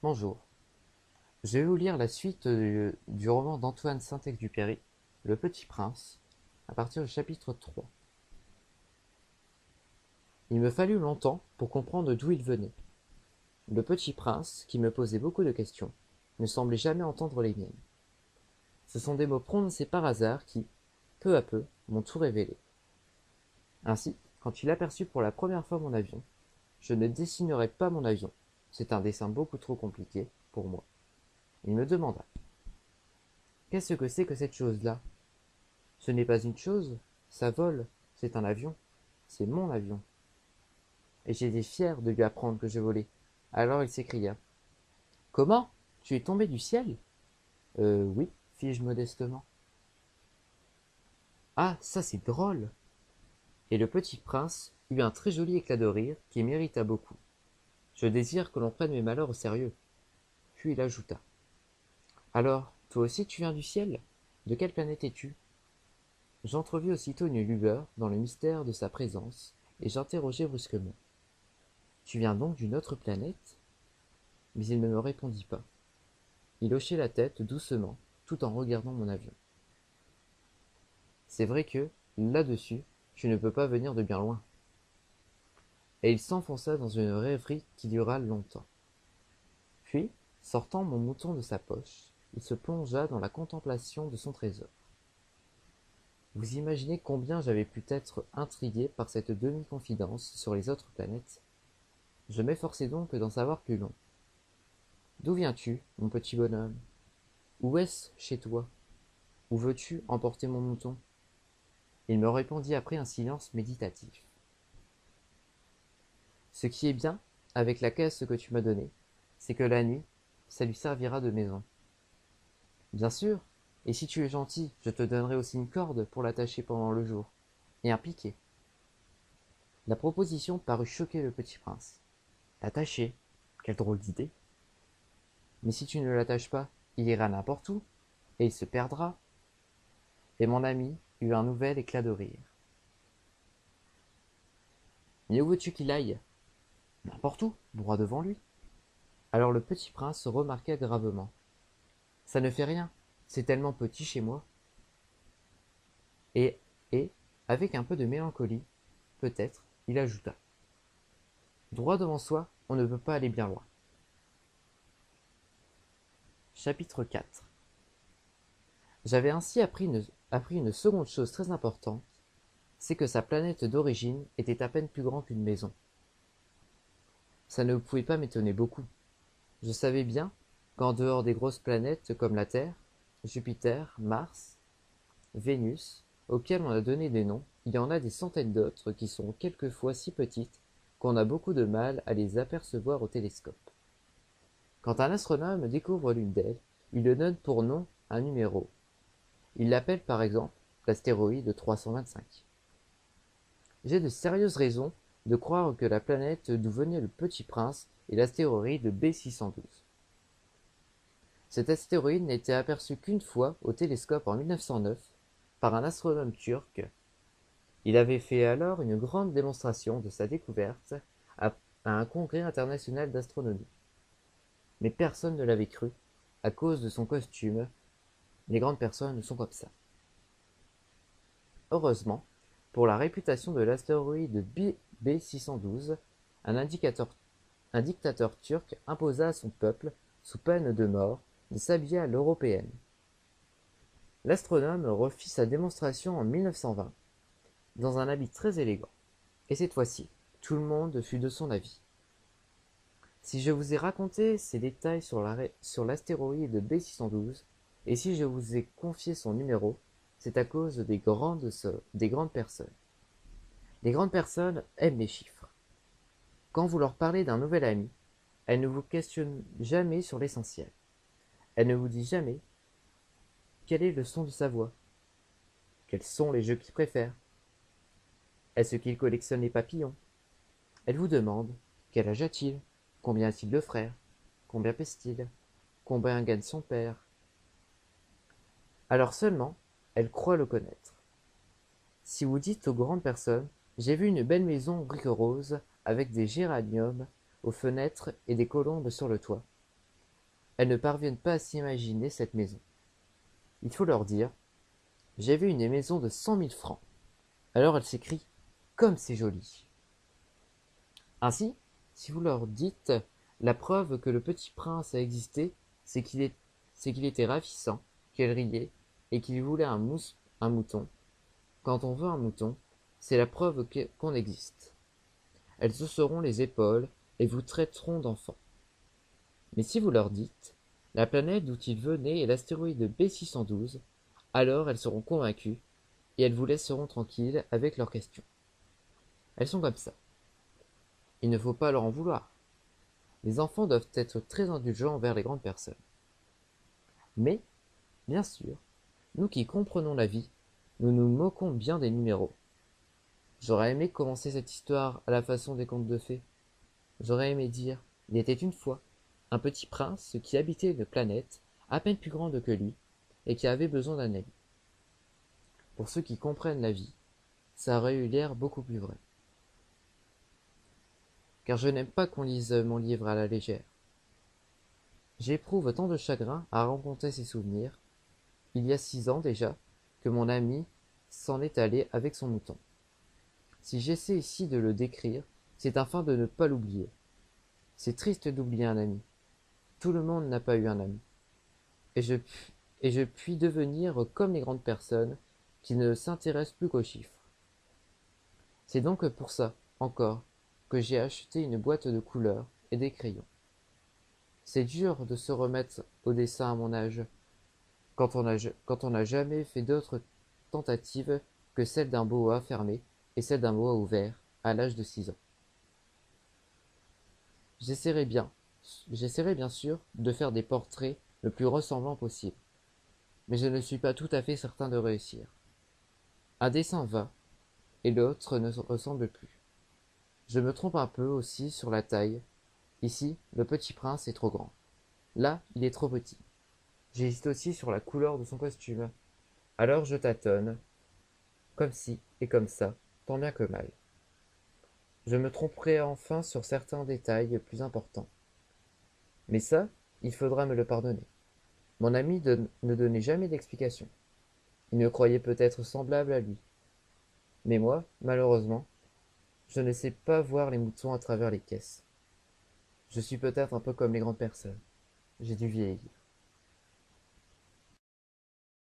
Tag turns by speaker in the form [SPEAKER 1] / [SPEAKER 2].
[SPEAKER 1] Bonjour, je vais vous lire la suite du roman d'Antoine Saint-Exupéry, Le Petit Prince, à partir du chapitre 3. Il me fallut longtemps pour comprendre d'où il venait. Le petit prince, qui me posait beaucoup de questions, ne semblait jamais entendre les miennes. Ce sont des mots prononcés par hasard qui, peu à peu, m'ont tout révélé. Ainsi, quand il aperçut pour la première fois mon avion, je ne dessinerai pas mon avion, c'est un dessin beaucoup trop compliqué pour moi. Il me demanda: Qu'est-ce que c'est que cette chose-là? Ce n'est pas une chose, ça vole, c'est un avion, c'est mon avion. Et j'étais fier de lui apprendre que je volais. Alors il s'écria: Comment? Tu es tombé du ciel? Oui, fis-je modestement. Ah, ça c'est drôle! Et le petit prince eut un très joli éclat de rire qui mérita beaucoup. Je désire que l'on prenne mes malheurs au sérieux. Puis il ajouta: Alors, toi aussi tu viens du ciel? De quelle planète es-tu? J'entrevis aussitôt une lueur dans le mystère de sa présence, et j'interrogeai brusquement: Tu viens donc d'une autre planète? Mais il ne me répondit pas. Il hochait la tête doucement, tout en regardant mon avion. C'est vrai que, là-dessus, tu ne peux pas venir de bien loin. Et il s'enfonça dans une rêverie qui dura longtemps. Puis, sortant mon mouton de sa poche, il se plongea dans la contemplation de son trésor. Vous imaginez combien j'avais pu être intrigué par cette demi-confidence sur les autres planètes. Je m'efforçai donc d'en savoir plus long. D'où viens-tu, mon petit bonhomme? Où est-ce chez toi? Où veux-tu emporter mon mouton? Il me répondit après un silence méditatif. Ce qui est bien avec la caisse que tu m'as donnée, c'est que la nuit, ça lui servira de maison. Bien sûr, et si tu es gentil, je te donnerai aussi une corde pour l'attacher pendant le jour, et un piquet. La proposition parut choquer le petit prince. L'attacher? Quelle drôle d'idée! Mais si tu ne l'attaches pas, il ira n'importe où, et il se perdra. Et mon ami eut un nouvel éclat de rire. Mais où veux-tu qu'il aille? N'importe où, droit devant lui. Alors le petit prince remarqua gravement: Ça ne fait rien, c'est tellement petit chez moi. Et, et, avec un peu de mélancolie, peut-être, il ajouta: Droit devant soi, on ne peut pas aller bien loin. Chapitre 4. J'avais ainsi appris une seconde chose très importante, c'est que sa planète d'origine était à peine plus grande qu'une maison. Ça ne pouvait pas m'étonner beaucoup. Je savais bien qu'en dehors des grosses planètes comme la Terre, Jupiter, Mars, Vénus, auxquelles on a donné des noms, il y en a des centaines d'autres qui sont quelquefois si petites qu'on a beaucoup de mal à les apercevoir au télescope. Quand un astronome découvre l'une d'elles, il lui donne pour nom un numéro. Il l'appelle par exemple l'astéroïde 325. J'ai de sérieuses raisons de croire que la planète d'où venait le Petit Prince est l'astéroïde B612. Cet astéroïde n'a été aperçu qu'une fois au télescope en 1909 par un astronome turc. Il avait fait alors une grande démonstration de sa découverte à un congrès international d'astronomie. Mais personne ne l'avait cru, à cause de son costume. Les grandes personnes sont comme ça. Heureusement, pour la réputation de l'astéroïde B612, un dictateur turc imposa à son peuple, sous peine de mort, de s'habiller à l'européenne. L'astronome refit sa démonstration en 1920, dans un habit très élégant, et cette fois-ci, tout le monde fut de son avis. Si je vous ai raconté ces détails sur l'astéroïde B612, et si je vous ai confié son numéro, c'est à cause des grandes personnes. Les grandes personnes aiment les chiffres. Quand vous leur parlez d'un nouvel ami, elles ne vous questionnent jamais sur l'essentiel. Elles ne vous disent jamais quel est le son de sa voix, quels sont les jeux qu'il préfère, est-ce qu'il collectionne les papillons. Elles vous demandent quel âge a-t-il, combien a-t-il de frères, combien pèse-t-il, combien gagne son père. Alors seulement, elles croient le connaître. Si vous dites aux grandes personnes: J'ai vu une belle maison brique rose avec des géraniums aux fenêtres et des colombes sur le toit, elles ne parviennent pas à s'imaginer cette maison. Il faut leur dire: j'ai vu une maison de 100 000 francs. Alors elles s'écrient: comme c'est joli. Ainsi, si vous leur dites: la preuve que le petit prince a existé, c'est qu'il était ravissant, qu'elle riait, et qu'il voulait un mouton. Quand on veut un mouton, c'est la preuve qu'on existe. Elles hausseront les épaules et vous traiteront d'enfant. Mais si vous leur dites: la planète d'où ils venaient est l'astéroïde B612, alors elles seront convaincues, et elles vous laisseront tranquille avec leurs questions. Elles sont comme ça. Il ne faut pas leur en vouloir. Les enfants doivent être très indulgents envers les grandes personnes. Mais, bien sûr, nous qui comprenons la vie, nous nous moquons bien des numéros. J'aurais aimé commencer cette histoire à la façon des contes de fées. J'aurais aimé dire: il était une fois un petit prince qui habitait une planète à peine plus grande que lui et qui avait besoin d'un ami. Pour ceux qui comprennent la vie, ça aurait eu l'air beaucoup plus vrai. Car je n'aime pas qu'on lise mon livre à la légère. J'éprouve tant de chagrin à rencontrer ces souvenirs. Il y a 6 ans déjà que mon ami s'en est allé avec son mouton. Si j'essaie ici de le décrire, c'est afin de ne pas l'oublier. C'est triste d'oublier un ami. Tout le monde n'a pas eu un ami. Et je puis devenir comme les grandes personnes qui ne s'intéressent plus qu'aux chiffres. C'est donc pour ça, encore, que j'ai acheté une boîte de couleurs et des crayons. C'est dur de se remettre au dessin à mon âge, quand on n'a jamais fait d'autres tentatives que celle d'un boa fermé et celle d'un boa ouvert à l'âge de 6 ans. J'essaierai bien, j'essaierai bien sûr de faire des portraits le plus ressemblants possible, mais je ne suis pas tout à fait certain de réussir. Un dessin va, et l'autre ne ressemble plus. Je me trompe un peu aussi sur la taille. Ici, le petit prince est trop grand. Là, il est trop petit. J'hésite aussi sur la couleur de son costume. Alors je tâtonne, comme ci et comme ça, tant bien que mal. Je me tromperai enfin sur certains détails plus importants. Mais ça, il faudra me le pardonner. Mon ami ne donnait jamais d'explication. Il me croyait peut-être semblable à lui. Mais moi, malheureusement, je ne sais pas voir les moutons à travers les caisses. Je suis peut-être un peu comme les grandes personnes. J'ai dû vieillir.